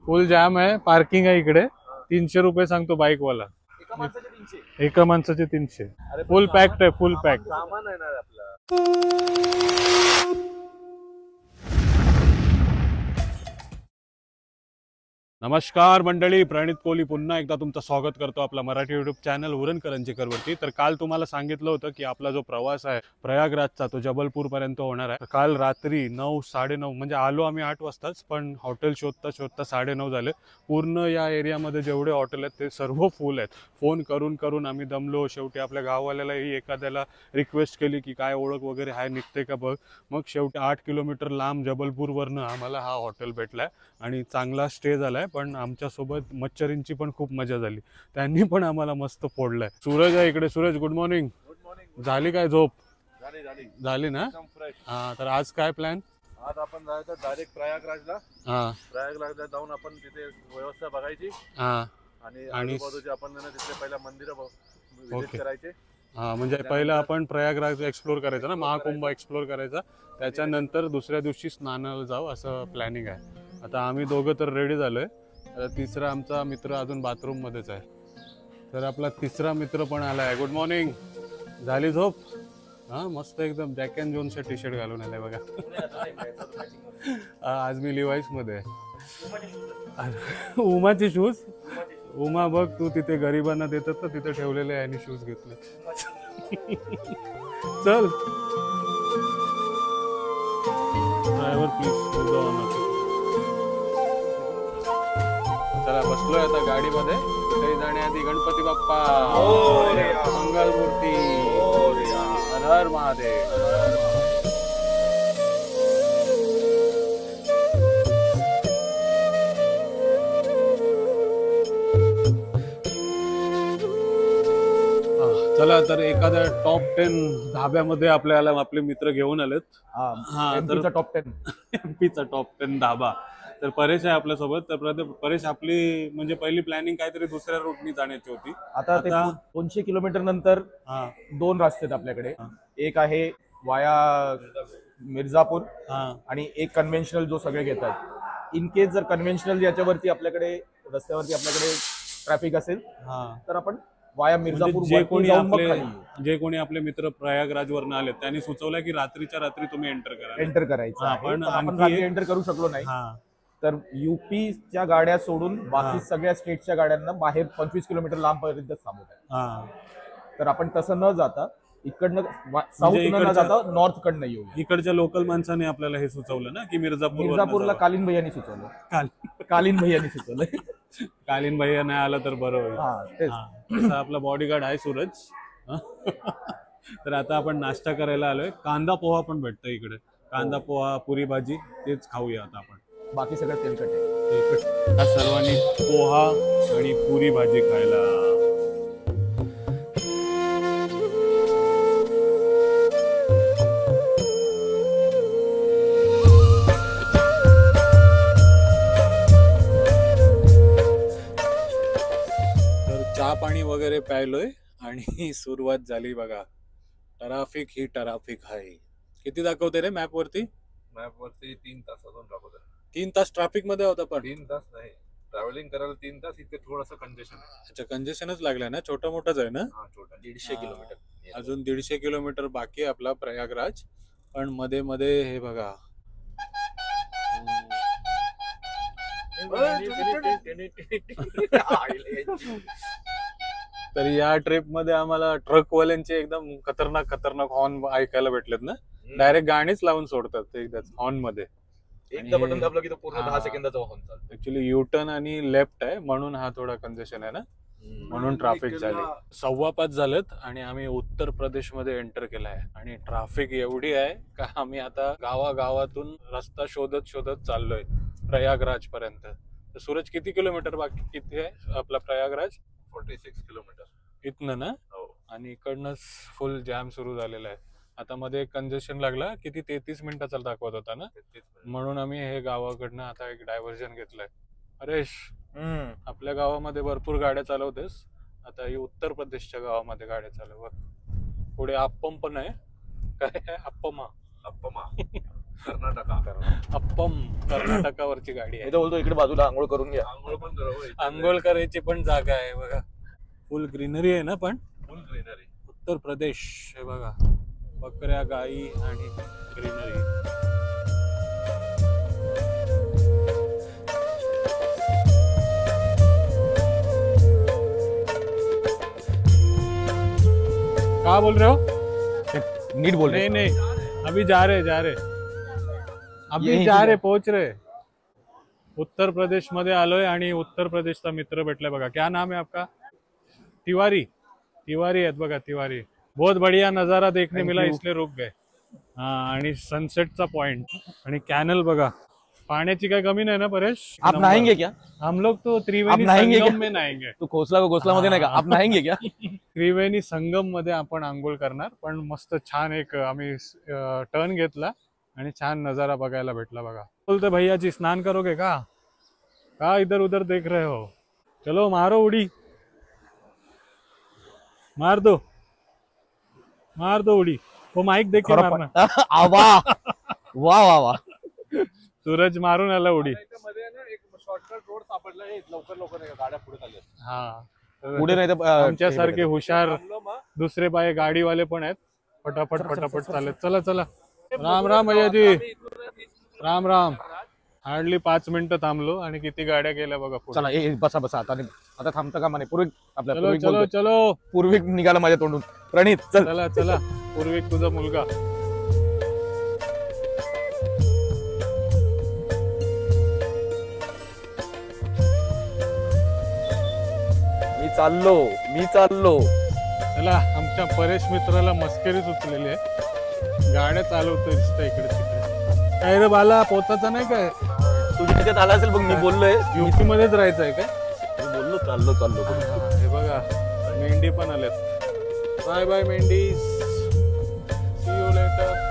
फुल जाम आहे, पार्किंग आहे इकडे. 300 रुपये सांगतो बाईक वाला. एका माणसाचे 300. फुल पॅक्ड आहे, फुल पॅक. सामान आहे ना आपलं. नमस्कार मंडळी, प्रणित कोहली पुन्हा एकदा तुमचं स्वागत करतो आपला मराठी युट्यूब चॅनल उरण करंजीकरवरती. तर काल तुम्हाला सांगितलं होतं की आपला जो प्रवास आहे प्रयागराजचा तो जबलपूर पर्यंत होणार आहे. काल रात्री 9 साडेनऊ म्हणजे आलो आम्ही 8 वाजताच, पण हॉटेल शोधता शोधता 9:30 झाले. पूर्ण या एरियामध्ये जेवढे हॉटेल आहेत ते सर्व फुल आहेत. फोन करून करून आम्ही दमलो. शेवटी आपल्या गाववाल्यालाही एखाद्याला रिक्वेस्ट केली की काय ओळख वगैरे आहे निघते का बघ. मग शेवटी 8 किलोमीटर लांब जबलपूरवरनं आम्हाला हा हॉटेल भेटलाय आणि चांगला स्टे झालाय. पण आमच्यासोबत मच्छरींची पण खूप मजा झाली, त्यांनी पण आम्हाला मस्त फोडलाय. सूरज आहे इकडे. Suraj, good morning. Good morning. झाली काय झोप? झाली ना? एकदम फ्रेश. हा, तर आज काय प्लॅन? आज आपण जायचं डायरेक्ट प्रयागराजला. प्रयागराजला जाऊन आपण तिथे व्यवस्था बघायची आणि आजूबाजूचे आपण तिथे पहिला मंदिर विजिट करायचे. म्हणजे पहिलं आपण प्रयागराज एक्सप्लोर करायचं ना, महाकुंभ एक्सप्लोर करायचा, त्याच्यानंतर दुसऱ्या दिवशी स्नानाला जाऊ असं प्लॅनिंग आहे. आता आम्ही दोघं तर रेडी झालोय. तिसरा आमचा मित्र अजून बाथरूम मध्येच आहे. तर आपला तिसरा मित्र पण आलाय. Good morning. झाली झोप? हा, मस्त एकदम जॅक अँड जोनचा टी शर्ट घालून आलाय बघा. आज मी लिवाईस मध्ये आहे. उमाचे शूज. उमा बघ, तू तिथे गरिबांना देतात ना तिथे ठेवलेले आहे आणि शूज घेतले. चल ड्रायव्हर प्लीज. चला बसलोय आता गाडीमध्ये. काही जाण्याआधी गणपती बाप्पा मंगलमूर्ती, हर हर महादेव. चला, तर एखाद्या टॉप 10 धाब्यामध्ये आपल्याला आपले मित्र घेऊन आलेत. एमपीचा टॉप 10. एमपीचा टॉप 10 धाबा. तर परेश आहे आपल्यासोबत. तर परेश, आपली म्हणजे पहिली प्लॅनिंग काहीतरी दुसऱ्या रूटनी जाण्याची होती. आता 200 किलोमीटर नंतर दोन रस्ते आहेत आपल्याकडे. एक आहे वाया मिर्जापूर आणि एक कन्व्हेन्शनल जो सगळे घेतात. इन केस जर कन्व्हेन्शनल याच्यावरती आपल्याकडे रस्त्यावरती आपल्याकडे ट्रॅफिक असेल तर आपण वाया मिर्जापूर. जे कोणी आपले मित्र प्रयागराज वरून आले त्यांनी सुचवलं की रात्रीच्या रात्री तुम्ही एंटर करायचं. पण आपण रात्री एंटर करू शकलो नाही. तर युपीच्या गाड्या सोडून बाकी सगळ्या स्टेटच्या गाड्यांना बाहेर 25 किलोमीटर लांब पर्यंत थांबवतात. तर आपण तसं न जाता इकडनं साऊथ न जाता नॉर्थ कडनं येऊ. इकडच्या लोकल माणसाने आपल्याला हे सुचवलं ना की मिर्जापूरला कालीन भैयानी सुचवलं. कालीन भैया नाही आला तर बरं होईल. आपला बॉडीगार्ड आहे सूरज. तर आता आपण नाश्ता करायला आलोय. कांदा पोहा पण भेटतं इकडे. कांदा पोहा, पुरी भाजी, तेच खाऊया आता आपण. बाकी सगळं तेलकट आहे. या सर्वांनी पोहा आणि पुरी भाजी खायला. पाणी वगैरे प्यायलोय आणि सुरुवात झाली बघा. ट्रॅफिक ही ट्रॅफिक आहे. किती दाखवते रे मॅप वरती? 3 तास अजून दाखवते. 3 तास ट्रॅफिक मध्ये होता. पण 3 तास नाही, ट्रॅव्हलिंग करायला 3 तास. इथे थोडंसं कंजेशन आहे. अच्छा, कंजेशनच लागलाय ना. छोटा मोठाच आहे ना. छोटा. 150 किलोमीटर. अजून 150 किलोमीटर बाकी आहे आपला प्रयागराज. पण मध्ये मध्ये हे बघा. तर या ट्रिप मध्ये आम्हाला ट्रकवाल्यांचे एकदम खतरनाक हॉर्न ऐकायला भेटलेत ना. डायरेक्ट गाणीच लावून सोडतात ते एकदाच हॉर्न मध्ये. एकदा बटन दाबलं की तो पूर्ण 10 सेकंदाचा हॉर्न चालतो. ऍक्च्युली युटर्न आणि लेफ्ट आहे म्हणून हा थोडा कंजेशन आहे ना, म्हणून ट्रॅफिक झाली. 5:15 झालेत आणि आम्ही उत्तर प्रदेश मध्ये एंटर केलाय. आणि ट्रॅफिक एवढी आहे का आम्ही आता गावागावातून रस्ता शोधत शोधत चाललोय प्रयागराज पर्यंत. सूरज, किती किलोमीटर बाकी किती आहे आपला प्रयागराज? 46 किलोमीटर इथनं ना. आणि इकडनंच फुल जॅम सुरू झालेला आहे. आता मध्ये कंजेशन लागला. किती 33 मिनिटाचा दाखवत होता ना, म्हणून आम्ही हे गावाकडनं आता एक डायव्हर्जन घेतलंय. परेश, आपल्या गावामध्ये भरपूर गाड्या चालवतेस, आता ही उत्तर प्रदेशच्या गावामध्ये गाड्या चालव. पुढे अप्पम पण आहे. काय अप्पमा? अप्पम कर्नाटकावरची गाडी मी आहे. तर बोलतो इकडे बाजूला आंघोळ करून घ्या. आंघोळ करायची पण जागा आहे बघा. फुल ग्रीनरी आहे ना, पण फुल ग्रीनरी. उत्तर प्रदेश हे बघा, बकऱ्या, गाई आणि ग्रीनरी. क्या बोल रहे हो? नीट बोल रहे. नहीं नहीं, अभी जा रहे अभी यहीं जा से रहे पोहोच रहे. उत्तर प्रदेश मध्ये आलोय आणि उत्तर प्रदेशचा मित्र भेटलाय बघा. क्या नाम है आपका? तिवारी. तिवारी आहेत बघा, तिवारी. बहुत बढ़िया नजारा देखने Thank मिला, you. इसलिए रुक गए. हाँ, आणि सनसेटचा पॉइंट आणि कॅनल बघा. पाण्याची काही कमी नाही ना परेश? आप नंबर. नहाएंगे क्या? हम लोग तो आप त्रिवेणी नहाएंगे संगम क्या? में नहाएंगे. तू घोसला मध्ये नाही का? आप नहाएंगे क्या? त्रिवेणी संगम मध्ये आपण आंघोळ करणार. पण मस्त छान एक आम्ही टर्न घेतला आणि छान नजारा बघायला भेटला बघा. बोलते भैया जी, स्नान करोगे का इधर उधर देख रहे हो? चलो मारो उडी, मार दो उडी. वो माइक देख के मारना. वाह वाह वाह वाह. सूरज मारून आला उडी. शॉर्टकट रोड सापडला. लवकर गाड्या पुढे चालल्या. हा, पुढे नाही तर आमच्यासारखे हुशार दुसरे बाय गाडीवाले पण आहेत. फटाफट चालत. चला चला. राम राम भैया जी, राम राम. हार्डली 5 मिनिटं थांबलो आणि किती गाड्या गेल्या बघा पुढे. चला बसा आता थांबतं का म्हणे. पूर्वी आपल्या चलो चलो चलो. पूर्वी निघाला माझ्या तोंडून. प्रणित चल. चला चला. पूर्विक तुझा मुलगा. मी चाललो. चला, आमच्या परेश मित्राला मस्करीच उचलेली आहे. गाड्या चालवतोय इकडे तिकडे. काय रे बाला, पोचायचं नाही काय? तुझी तिच्यात आला असेल बघ. मी बोललोय युपी मध्येच राहायचंय काय? मी बोललो चाललो. हे बघा, मेंढी पण आल्यात. बाय बाय मेंढी, सी यू लेटर.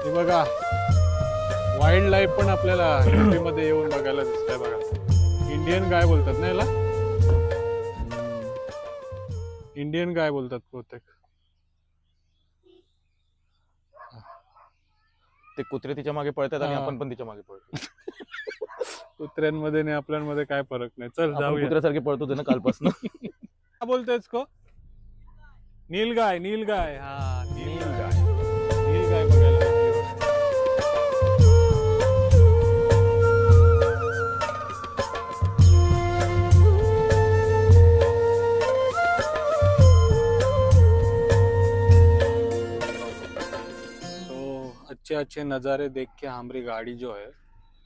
हे बघा, वाईल्ड लाईफ पण आपल्याला युपी मध्ये येऊन बघायला दिसतंय बघा. इंडियन गाय बोलतात ना याला? इंडियन गाय बोलतात बहुतेक. ते कुत्रे तिच्या मागे पळतात आणि आपण पण तिच्या मागे पळतो. कुत्र्यांमध्ये आणि आपल्यांमध्ये काय फरक नाही. चल आपण जाऊया. कुत्र्यासारखे पळतो ना कालपासून. काय बोलतोयस को? नीलगाय. हा, नीलगाय बघायला भेटली बघा. अच्छे नज़ारे देख के हमारी गाड़ी जो है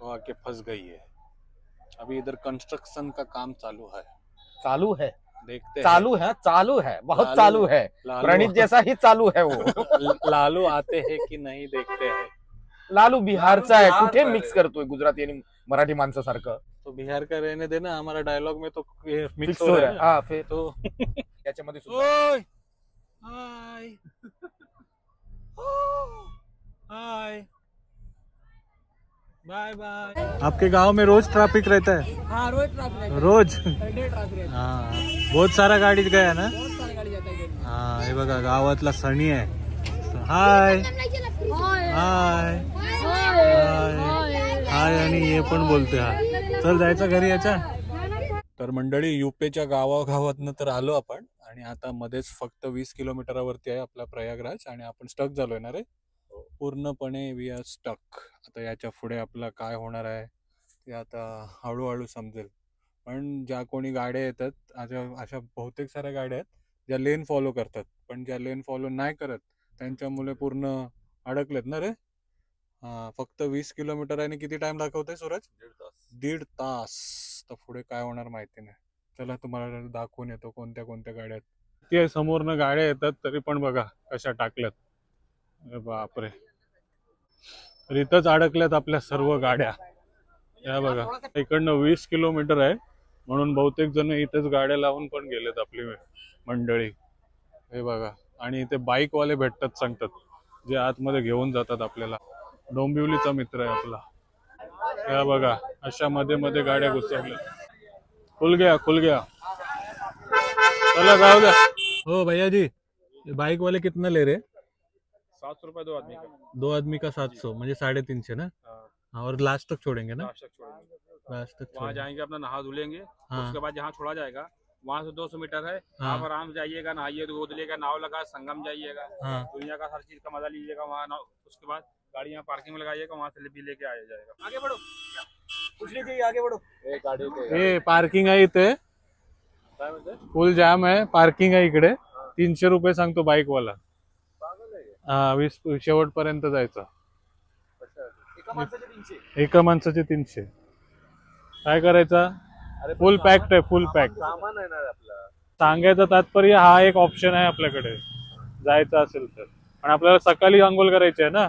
वो आके फंस गई है. अभी इधर कंस्ट्रक्शन का काम चालू है. देखते चालू है बहुत चालू है. प्रणित जैसा ही चालू है वो. लालू आते हैं कि नहीं देखते हैं. लालू बिहारचा आहे. कुठे मिक्स करतोय गुजराती आणि मराठी माणसासारखं. तो बिहार का रहने देना, हमारा डायलॉग में तो मिक्स फिक्स हो हो रहा रहा है. है. फिर तो त्याच्यामध्ये सुद्धा ओय हाय हाय बाय बाय. आपके गांव में रोज ट्रैफिक रहता है? हाँ, रोज ट्रैफिक रहता है. रोज. पर डे ट्रैफिक रहता है. हाँ, बहुत सारा गाड़ी गया ना. बहुत सारी गाड़ी जाता है इधर. हाँ, हे बघा गावातला सणी आहे. हाय हाय हाय आणि हे पण बोलते. हा, चल जायचं घरी याच्या. तर मंडळी, युपीच्या गावागावातनं तर आलो आपण आणि आता मध्येच फक्त 20 किलोमीटरवरती आहे आपला प्रयागराज आणि आपण स्टक झालोय ना रे. पूर्णपणे वी आर स्टक. आता याच्या पुढे आपला काय होणार आहे ते आता हळूहळू समजेल. पण ज्या कोणी गाड्या येतात, अशा बहुतेक साऱ्या गाड्या आहेत ज्या लेन फॉलो करतात, पण ज्या लेन फॉलो नाही करत त्यांच्यामुळे पूर्ण अडकलेत ना रे. हा, फक्त 20 किलोमीटर आणि किती टाइम दाखवतोय सूरज? 1.5 तास. तर पुढे काय होणार माहिती नाही. चला तुम्हाला दाखवून येतो कोणत्या गाड्या आहेत. ते समोरनं गाड्या येतात तरी पण बघा कशा टाकल्यात. अरे बापरे, तर इथंच अडकल्यात आपल्या सर्व गाड्या. या बघा, इकडनं 20 किलोमीटर आहे म्हणून बहुतेक जण इथेच गाड्या लावून पण गेलेत आपली मंडळी. हे बघा, आणि इथे बाईक वाले भेटतात सांगतात, जे आतमध्ये घेऊन जातात आपल्याला. डोंबिवलीचा मित्र आहे आपला. या बघा अशा मध्ये मध्ये गाड्या घुसवल्या. खुल गया चला जाओ द्या. हो भैया जी बाइक वाले कितना ले रहे? 700 रुपए 2 आदमी का. 2 आदमी का 700 म्हणजे 350 ना. हाँ, और लास्ट तक छोड़ेंगे ना. लास्ट तक वहाँ छोड़ेंगे. जाएंगे अपना नहा धुलेंगे. हाँ. उसके बाद जहाँ छोड़ा जाएगा वहाँ से 200 मीटर है. हाँ. आप आराम से जाइएगा, नहाइए गोद लेगा, नाव लगा, संगम जाइएगा. हाँ. दुनिया का हर चीज का मजा लीजिएगा वहाँ. उसके बाद गाड़ी यहाँ पार्किंग में लगाइएगा, वहाँ से भी लेके आया जाएगा. आगे बढ़ो, कुछ नहीं चाहिए, आगे बढ़ो. हे पार्किंग आहे इथे. फुल जाम आहे. पार्किंग आहे इकडे. 300 रुपये सांगतो बाईक वाला. हा 20 शेवटपर्यंत जायचं. एका माणसाचे 300. काय करायचा? फुल पॅक्ड आहे. फुल पॅक सामान आहे ना आपला. सांगायचं तात्पर्य हा एक ऑप्शन आहे आपल्याकडे जायचं असेल तर. पण आपल्याला सकाळी अंघोळ करायची आहे ना,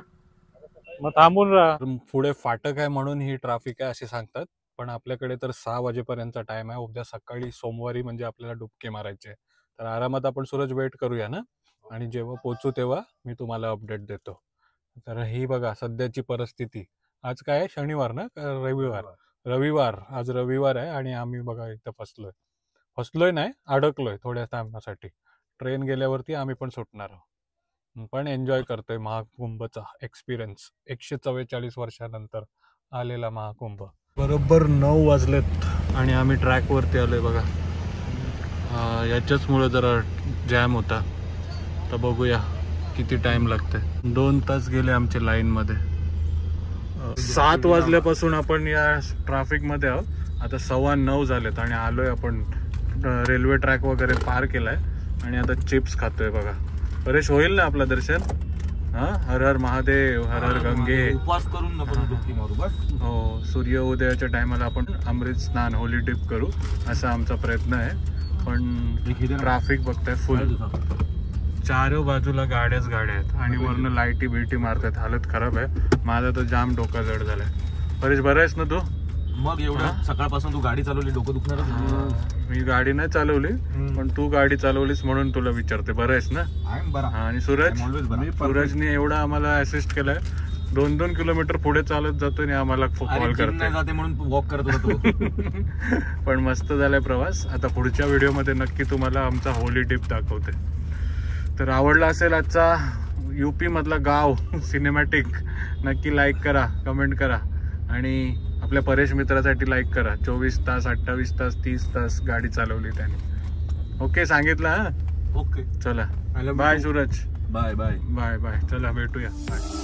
मग थांबून राहा. पुढे फाटक आहे म्हणून ही ट्रॅफिक आहे असे सांगतात. पण आपल्याकडे तर 6 वाजेपर्यंतचा टाइम आहे. उद्या सकाळी सोमवारी म्हणजे आपल्याला डुबके मारायचे. तर आरामात आपण सूरज वेट करूया ना, आणि जेव्हा पोहोचू तेव्हा मी तुम्हाला अपडेट देतो. तर ही बघा सध्याची परिस्थिती. आज काय आहे? शनिवार ना का रविवार. आज रविवार आहे आणि आम्ही बघा इथं फसलोय नाही, अडकलोय थोड्या टायमासाठी. ट्रेन गेल्यावरती आम्ही पण सुटणार आहोत. पण एन्जॉय करतोय महाकुंभचा एक्सपिरियन्स. 144 वर्षानंतर आलेला महाकुंभ. बरोबर 9 वाजलेत आणि आम्ही ट्रॅकवरती आलोय बघा. याच्याचमुळे जरा जॅम होता. तर बघूया किती टाइम लागतंय. 2 तास गेले आमच्या लाईनमध्ये. 7 वाजल्यापासून आपण या ट्रॅफिक मध्ये आहोत. आता 9:15 झालेत आणि आलोय आपण. रेल्वे ट्रॅक वगैरे पार केलाय आणि आता चिप्स खातोय बघा. परेश होईल ना आपलं दर्शन? हा, हर हर महादेव, हर हर गंगे. उपवास करून नको डुबकी मारू बस. हो, सूर्य उदयाच्या टायमाला आपण अमृत स्नान होली डिप करू असा आमचा प्रयत्न आहे. पण ट्रॅफिक बघताय फुल. चारो बाजूला गाड्याच गाड्या आहेत आणि वरनं लाईटी बिटी मारतात. हालत खराब आहे. माझा तर जाम डोका जड झालाय. परेश बरं आहेस ना तू? मग एवढं सकाळपासून तू गाडी चालवली, डोकं दुखणार. मी गाडी नाही चालवली, पण तू गाडी चालवलीस म्हणून तुला विचारते. बरं आहेस ना? आणि सूरजने एवढा आम्हाला असिस्ट केलाय. 2-2 किलोमीटर पुढे चालत जातो आणि आम्हाला कॉल करते म्हणून वॉक करत होतो. पण मस्त झालाय प्रवास. आता पुढच्या व्हिडिओमध्ये नक्की तुम्हाला आमचा होली डिप दाखवते. तर आवडला असेल आजचा UP मधला गाव सिनेमॅटिक, नक्की लाईक करा, कमेंट करा आणि आपल्या परेश मित्रासाठी लाईक करा. 24 तास 28 तास 30 तास गाडी चालवली त्याने. ओके सांगितलं. हा ओके चला bye Suraj. Bye bye bye bye. चला भेटूया. बाय.